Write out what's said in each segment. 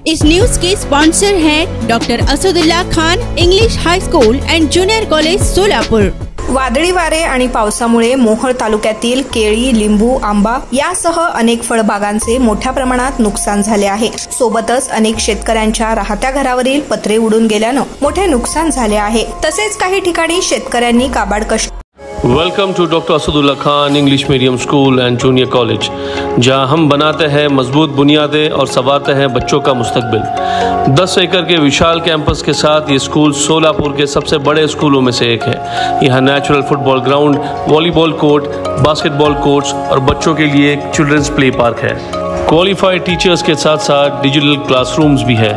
इस news के sponsor हैं doctor Asadullah Khan English high school and junior college Solapur. वादळी वारे आणि पावसामुळे मोहोळ तालुक्यातील केळी, लिंबू, आंबा यासह अनेक फळबागांचे मोठ्या प्रमाणात नुकसान झाले आहे। सोबतच अनेक शेतकऱ्यांच्या राहत्या घरावरील पत्रे उडून गेल्याने मोठे नुकसान झाले आहे। तसेच काही ठिकाणी शेतकऱ्यांनी काबाड कष्ट। Welcome to doctor Asadullah Khan English medium school and junior college, जहां हम बनाते हैं मजबूत बुनियादें और संवारते हैं बच्चों का मुस्तकबिल। 10 एकड़ के विशाल कैंपस के साथ ये स्कूल सोलापुर के सबसे बड़े स्कूलों में से एक है। यहाँ natural football ground, volleyball court, basketball courts और बच्चों के लिए एक चिल्ड्रंस प्ले पार्क है। क्वालिफाइड टीचर्स के साथ साथ डिजिटल क्लासरूम्स भी है।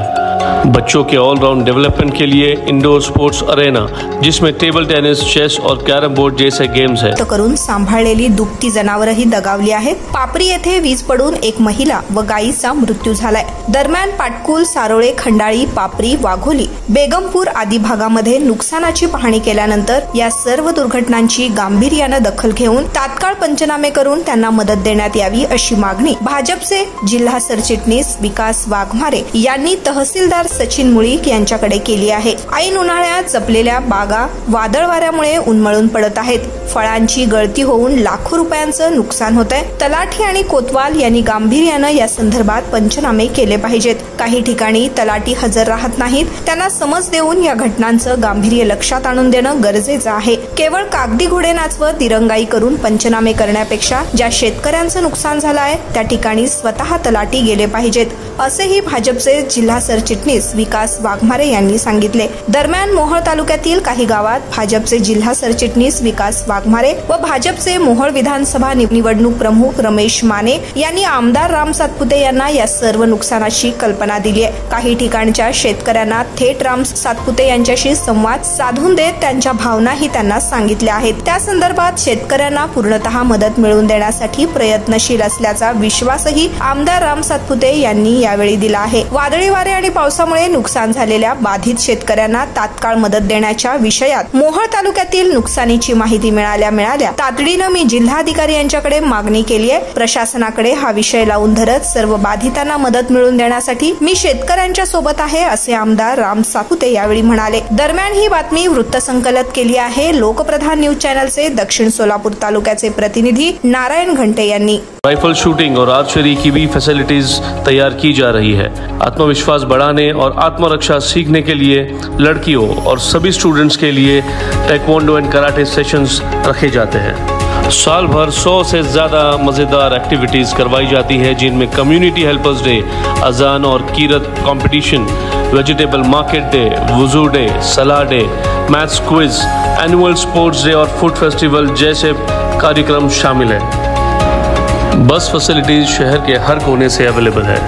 बच्चों के ऑलराउंड डेवलपमेंट के लिए इंडोर स्पोर्ट्स अरेना, जिसमें टेबल टेनिस, चेस और कैरम बोर्ड जैसे गेम्स हैं। करून सांभाळलेली दुभती जनावरही दगावली आहेत। पापरी येथे वीज पडून एक महिला व गायीचा मृत्यू झालाय। दरम्यान पाटकुल, सारोळे, खंडाळी, पापरी, वाघोली, बेगमपूर आदी भागामध्ये नुकसानाची पाहणी केल्यानंतर या सर्व दुर्घटनांची गांभीर्याने दखल घेऊन तात्काळ पंचनामे करून त्यांना मदत देण्यात यावी अशी मागणी भाजपचे जिल्हा सरचिटणीस विकास वाघमारे यांनी तहसीलदार सचिन मुळीक यांच्याकडे केली आहे। ऐन उन्हाळ्यात जपलेल्या बागा वादळ वाऱ्यामुळे उन्मळून पडत आहेत। फळांची गळती होऊन लाखो रुपयांचं नुकसान होत आहे। तलाठी आणि कोतवाल यांनी गांभीर्याने या संदर्भात पंचनामे केले पाहिजेत। काही ठिकाणी तलाठी हजर राहत नाहीत, त्यांना समज देऊन या घटनांचं गांभीर्य लक्षात आणून देणं गरजेचं आहे। केवळ कागदी घोडे नाचवत दिरंगाई करून पंचनामे करण्यापेक्षा ज्या शेतकऱ्यांचं नुकसान झालं आहे त्या ठिकाणी स्वतः तलाठी गेले पाहिजेत, असेही भाजपचे जिल्हा सरचिटणीस विकास वाघमारे यांनी सांगितले। दरम्यान मोहोळ तालुक्यातील काही गावात भाजपचे जिल्हा सरचिटणीस विकास वाघमारे व भाजपचे मोहोळ विधानसभा निवडणूक प्रमुख रमेश माने यांनी आमदार राम सातपुते यांना या सर्व नुकसानाची कल्पना दिली आहे। काही ठिकाणच्या शेतकऱ्यांना थेट राम सातपुते यांच्याशी संवाद साधून देत त्यांच्या भावनाही त्यांना सांगितल्या आहेत। त्या संदर्भात शेतकऱ्यांना पूर्णतः मदत मिळवून देण्यासाठी प्रयत्नशील असल्याचा विश्वासही आमदार राम सातपुते यांनी यावेळी दिला आहे। वादळी वारे आणि पावसामुळे नुकसान झालेल्या बाधित शेतकऱ्यांना तात्काळ मदत देण्याच्या विषयात मोहोळ तालुक्यातील नुकसानीची माहिती मिळाल्या तातडीने मी जिल्हाधिकारी यांच्याकडे मागणी केली आहे। प्रशासनाकडे हा विषय लावून धरत सर्व बाधितांना मदत मिळवून देण्यासाठी मी शेतकऱ्यांच्या सोबत आहे, असे आमदार राम सातपुते यावेळी म्हणाले। दरम्यान ही बातमी वृत्तसंकलित केली आहे लोकप्रधान न्यूज चॅनलचे दक्षिण सोलापूर तालुक्याचे प्रतिनिधी नारायण घंटे यांनी। राइफल शूटिंग और आर्चरी की भी फैसिलिटीज तैयार की जा रही है। आत्मविश्वास बढ़ाने और आत्मरक्षा सीखने के लिए लड़कियों और सभी स्टूडेंट्स के लिए ताइक्वांडो एंड कराटे सेशंस रखे जाते हैं। साल भर 100 से ज्यादा मजेदार एक्टिविटीज करवाई जाती है, जिनमें कम्युनिटी हेल्पर्स डे, अजान और कीरत कंपटीशन, वेजिटेबल मार्केट डे, वुजू डे, सलाह day, maths quiz, annual sports day और फूड फेस्टिवल जैसे कार्यक्रम शामिल हैं। बस फैसिलिटीज शहर के हर कोने से अवेलेबल है।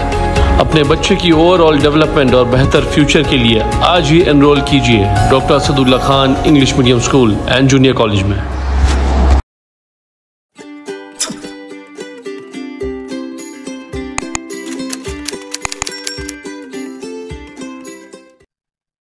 अपने बच्चे की ओवरऑल डेवलपमेंट और बेहतर फ्यूचर के लिए आज ही एनरोल कीजिए doctor Asadullah Khan English medium school and junior college में।